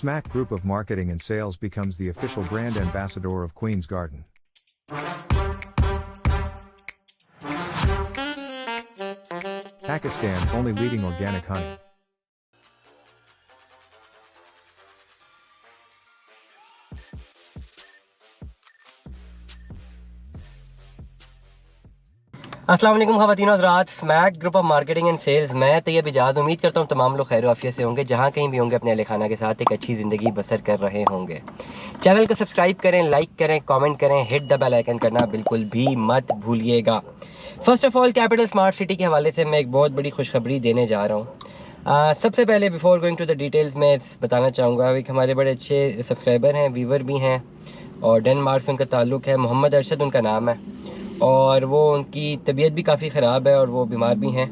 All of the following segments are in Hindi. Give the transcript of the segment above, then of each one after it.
Smack Group of Marketing and Sales becomes the official brand ambassador of Queen's Garden. Pakistan's only leading organic honey. अस्सलाम वालेकुम ख़वातीन और हज़रात, SMAC group of marketing and sales. मैं तैयब इजाज़ उम्मीद करता हूँ तमाम लोग खैर आफियत से होंगे, जहाँ कहीं भी होंगे अपने अहले खाना के साथ एक अच्छी ज़िंदगी बसर कर रहे होंगे। चैनल को सब्सक्राइब करें, लाइक करें, कमेंट करें, हिट द बेल आइकन करना बिल्कुल भी मत भूलिएगा। First of all capital smart city के हवाले से मैं एक बहुत बड़ी खुशखबरी देने जा रहा हूँ। सबसे पहले before going to the details मैं बताना चाहूँगा कि हमारे बड़े अच्छे सब्सक्राइबर हैं, व्यूवर भी हैं और डेनमार्क से उनका ताल्लुक़ है। मोहम्मद अरशद उनका नाम है और वो उनकी तबीयत भी काफ़ी ख़राब है और वो बीमार भी हैं।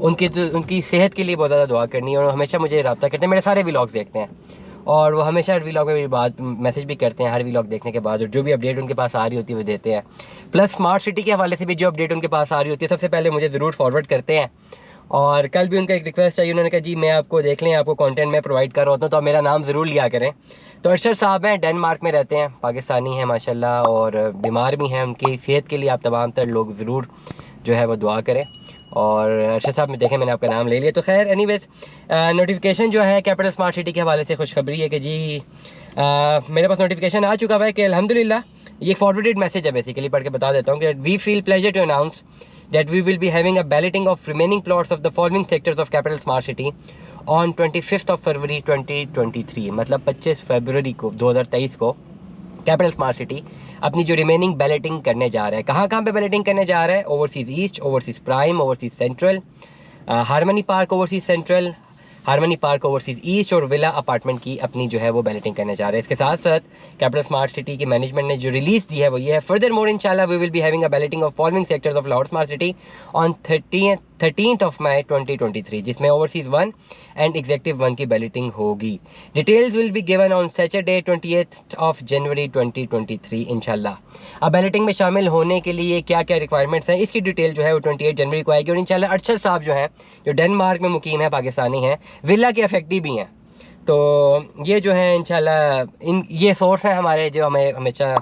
उनकी सेहत के लिए बहुत ज़्यादा दुआ करनी है और हमेशा मुझे रब्ता करते हैं, मेरे सारे व्लॉग्स देखते हैं और वो हमेशा हर व्लॉग में मेरी बात मैसेज भी करते हैं हर व्लॉग देखने के बाद, और जो भी अपडेट उनके पास आ रही होती है वो देते हैं। प्लस स्मार्ट सिटी के हवाले से भी जो अपडेट उनके पास आ रही होती है सबसे पहले मुझे ज़रूर फॉरवर्ड करते हैं। और कल भी उनका एक रिक्वेस्ट चाहिए, उन्होंने कहा जी मैं आपको देख लें, आपको कंटेंट में प्रोवाइड कर रहा होता हूँ तो आप मेरा नाम ज़रूर लिया करें। तो अरशद साहब हैं, डेनमार्क में रहते हैं, पाकिस्तानी हैं माशाल्लाह और बीमार भी हैं। उनकी सेहत के लिए आप तमाम तर लोग ज़रूर जो है वो दुआ करें। और अरशद साहब में देखें मैंने आपका नाम ले लिया। तो खैर एनीवेज नोटिफिकेशन जो है कैपिटल स्मार्ट सिटी के हवाले से खुशखबरी है कि जी मेरे पास नोटिफिकेशन आ चुका है कि अल्हम्दुलिल्लाह, ये फॉरवर्डेड मैसेज है, बेसिकली पढ़ के बता देता हूँ कि we feel pleasure to announce that we will be having a balloting of remaining plots of the following sectors of Capital Smart City on 25th of February 2023, मतलब 25 फरवरी को 2023 को कैपिटल स्मार्ट सिटी अपनी जो रिमेनिंग बैलेटिंग करने जा रहा है। कहाँ कहाँ पे बैलेटिंग करने जा रहा है? Overseas east, overseas prime, overseas central, harmony park overseas central, harmony park overseas east और विला अपार्टमेंट की अपनी जो है वो बैलेटिंग करने जा रहे हैं। इसके साथ साथ कैपिटल स्मार्ट सिटी की मैनेजमेंट ने जो रिलीज़ दी है वो ये है, फर्दर मोर इंशाल्लाह we will be having a balloting of following sectors of Lahore smart city on 13th of May 2023, जिसमें ओवरसीज़ 1 एंड एग्जेक्टिव 1 की बैलेटिंग होगी। Details will be given on Saturday 28th of January 2023 इंशाल्लाह। अब बैलेटिंग में शामिल होने के लिए क्या क्या रिक्वायरमेंट्स हैं इसकी डिटेल जो है वो 28 जनवरी को आएगी और इंशाल्लाह अरशद साहब जो हैं जो डेनमार्क में मुकीम है, पाकिस्तानी हैं, विला के अफेक्टिव भी हैं। तो ये जो है इंशाल्लाह ये सोर्स हैं हमारे जो हमें हमेशा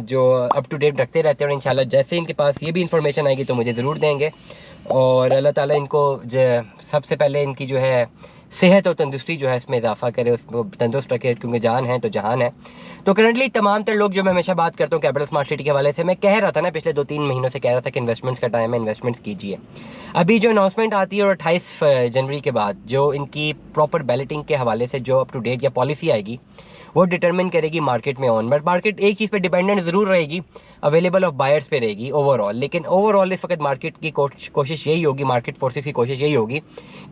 जो अप टू डेट रखते रहते हैं और इंशाल्लाह जैसे इनके पास ये भी इंफॉर्मेशन आएगी तो मुझे ज़रूर देंगे। और अल्लाह ताला इनको जो सबसे पहले इनकी जो है सेहत और तंदुरुस्ती जो है इसमें इजाफा करे, उसको तंदुरुस्त रखे, क्योंकि जान है तो जहान है। तो करंटली तमाम तर लोग जो मैं हमेशा बात करता हूँ कैपिटल स्मार्ट सिटी के हवाले से, मैं कह रहा था ना पिछले 2-3 महीनों से कह रहा था कि इन्वेस्टमेंट्स का टाइम है, इन्वेस्टमेंट्स कीजिए। अभी जो अनाउंसमेंट आती है और 28 जनवरी के बाद जो इनकी प्रॉपर बैलेटिंग के हवाले से जो अप टू डेट या पॉलिसी आएगी वो डिटरमिन करेगी मार्केट में ऑन। बट मार्केट एक चीज़ पे डिपेंडेंट ज़रूर रहेगी, अवेलेबल ऑफ बायर्स पे रहेगी ओवरऑल। लेकिन ओवरऑल इस वक्त मार्केट की कोशिश यही होगी, मार्केट फोर्सेस की कोशिश यही होगी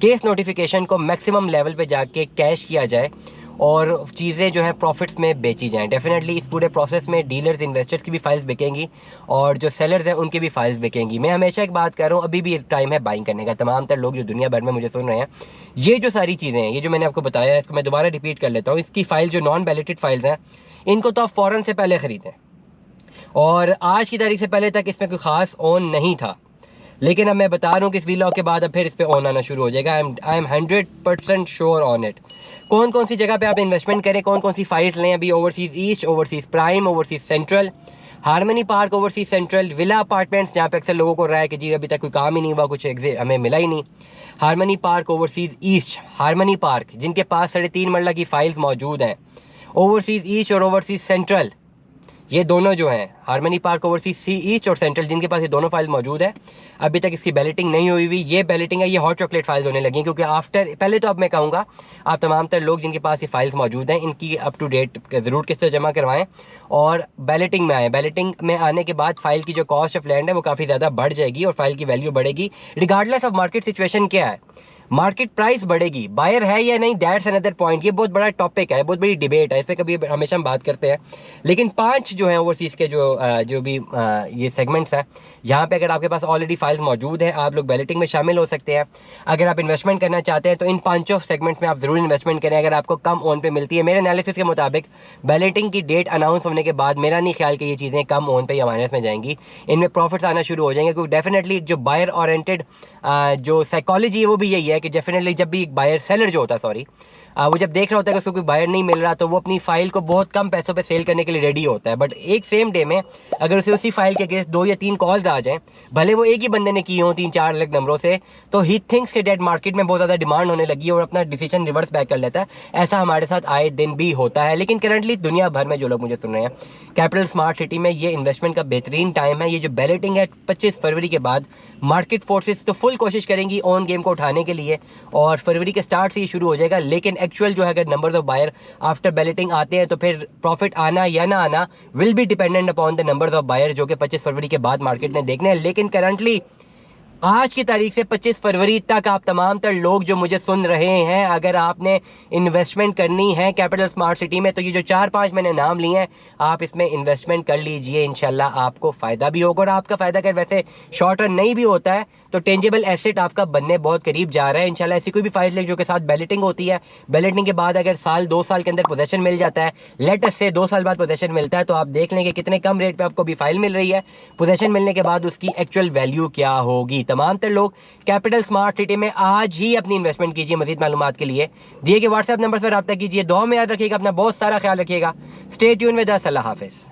कि इस नोटिफिकेशन को मैक्सिमम लेवल पे जाके कैश किया जाए और चीज़ें जो है प्रॉफिट्स में बेची जाएं। डेफिनेटली इस पूरे प्रोसेस में डीलर्स, इन्वेस्टर्स की भी फाइल्स बिकेंगी और जो सेलर्स हैं उनकी भी फाइल्स बिकेंगी। मैं हमेशा एक बात कर रहा हूँ, अभी भी टाइम है बाइंग करने का। तमाम तर लोग जो दुनिया भर में मुझे सुन रहे हैं, ये जो सारी चीज़ें हैं, ये जो मैंने आपको बताया है, इसको मैं दोबारा रिपीट कर लेता हूँ। इसकी फाइल जो नॉन बैलेटेड फाइल्स हैं इनको तो आप फ़ौरन से पहले ख़रीदें और आज की तारीख से पहले तक इसमें कोई ख़ास ऑन नहीं था, लेकिन अब मैं बता रहा हूँ कि इस वीलॉग के बाद अब फिर इस पर ऑन आना शुरू हो जाएगा। I am 100% sure on it. कौन कौन सी जगह पे आप इन्वेस्टमेंट करें, कौन कौन सी फाइल्स लें अभी? Overseas east, overseas prime, overseas central, harmony park overseas central, villa apartments जहाँ पे अक्सर लोगों को रहा है कि जी अभी तक कोई काम ही नहीं हुआ, कुछ हमें मिला ही नहीं। Harmony park overseas east, harmony park जिनके पास 3.5 मरला की फाइल्स मौजूद हैं। ओवरसीज़ ईस्ट और ओवरसीज़ सेंट्रल ये दोनों जो हैं, हारमनी पार्क ओवरसीज़ सी ईस्ट और सेंट्रल, जिनके पास ये दोनों फाइल मौजूद है, अभी तक इसकी बैलेटिंग नहीं हुई हुई। ये बैलेटिंग है, ये हॉट चॉकलेट फाइल्स होने लगी, क्योंकि आफ्टर पहले तो अब मैं कहूँगा आप तमाम तर लोग जिनके पास ये फाइल्स मौजूद हैं इनकी अप टू डेट ज़रूर किस्त जमा करवाएं और बैलेटिंग में आएँ। बैलेटिंग में आने के बाद फाइल की जो कॉस्ट ऑफ लैंड है वो काफ़ी ज़्यादा बढ़ जाएगी और फाइल की वैल्यू बढ़ेगी। रिगार्डलेस ऑफ मार्केट सिचुएशन क्या है, मार्केट प्राइस बढ़ेगी, बायर है या नहीं, दैट्स अनदर पॉइंट। ये बहुत बड़ा टॉपिक है, बहुत बड़ी डिबेट है, इस पर कभी हमेशा हम बात करते हैं। लेकिन 5 जो हैं ओवरसीज़ के जो भी ये सेगमेंट्स हैं, यहाँ पे अगर आपके पास ऑलरेडी फाइल्स मौजूद हैं आप लोग बैलेटिंग में शामिल हो सकते हैं। अगर आप इन्वेस्टमेंट करना चाहते हैं तो इन 5 सेगमेंट्स में आप ज़रूर इन्वेस्टमेंट करें अगर आपको कम ऑन पे मिलती है। मेरे एनालिसिस के मुताबिक बैलेटिंग की डेट अनाउंस होने के बाद मेरा नहीं ख्याल कि ये चीज़ें कम ऑन पे या माइनस में जाएंगी, इनमें प्रॉफिट्स आना शुरू हो जाएंगे, क्योंकि डेफिनेटली जो बायर ओरिएंटेड जो साइकोलॉजी है वो भी यही है कि डेफिनेटली जब भी एक बायर सेलर जो होता है सॉरी वो जब देख रहा होता है कि उसको कोई बायर नहीं मिल रहा तो वो अपनी फाइल को बहुत कम पैसों पे सेल करने के लिए रेडी होता है। बट एक सेम डे में अगर उसे उसी फाइल के अगेंस्ट 2 या 3 कॉल्स आ जाएं, भले वो एक ही बंदे ने की हो 3-4 अलग नंबरों से, तो ही थिंक्स कि डेट मार्केट में बहुत ज़्यादा डिमांड होने लगी है और अपना डिसीजन रिवर्स बैक कर लेता है। ऐसा हमारे साथ आए दिन भी होता है। लेकिन करंटली दुनिया भर में जो लोग मुझे सुन रहे हैं, कैपिटल स्मार्ट सिटी में ये इन्वेस्टमेंट का बेहतरीन टाइम है। ये जो बैलेटिंग है 25 फरवरी के बाद, मार्केट फोर्सेस तो फुल कोशिश करेंगी ऑन गेम को उठाने के लिए और फरवरी के स्टार्ट से ही शुरू हो जाएगा। लेकिन एक्चुअल जो है अगर numbers of buyer after balloting आते हैं तो फिर प्रॉफिट आना या ना आना will be dependent upon the numbers of buyer जो कि 25 फरवरी के बाद मार्केट ने देखने हैं। लेकिन करंटली आज की तारीख से 25 फरवरी तक आप तमाम तर लोग जो मुझे सुन रहे हैं, अगर आपने इन्वेस्टमेंट करनी है कैपिटल स्मार्ट सिटी में तो ये जो 4-5 मैंने नाम लिए हैं आप इसमें इन्वेस्टमेंट कर लीजिए। इंशाल्लाह आपको फ़ायदा भी होगा और आपका फ़ायदा अगर वैसे शॉर्ट रन नहीं भी होता है तो टेंजेबल एसेट आपका बनने बहुत करीब जा रहा है। इंशाल्लाह ऐसी कोई भी फाइल ले जो के साथ बैलेटिंग होती है, बैलेटिंग के बाद अगर साल 2 साल के अंदर पोजेशन मिल जाता है, लेटेस्ट से 2 साल बाद पोजेशन मिलता है, तो आप देख लेंगे कितने कम रेट पे आपको भी फाइल मिल रही है। पोजेशन मिलने के बाद उसकी एक्चुअल वैल्यू क्या होगी। तमाम तर लोग कैपिटल स्मार्ट सिटी में आज ही अपनी इन्वेस्टमेंट कीजिए। मजीद मालूमात के लिए दिए गए व्हाट्सएप नंबर पर रब्ता कीजिए। दुआ में याद रखिएगा, अपना बहुत सारा ख्याल रखिएगा। Stay tune with us. अल्लाह हाफिज़।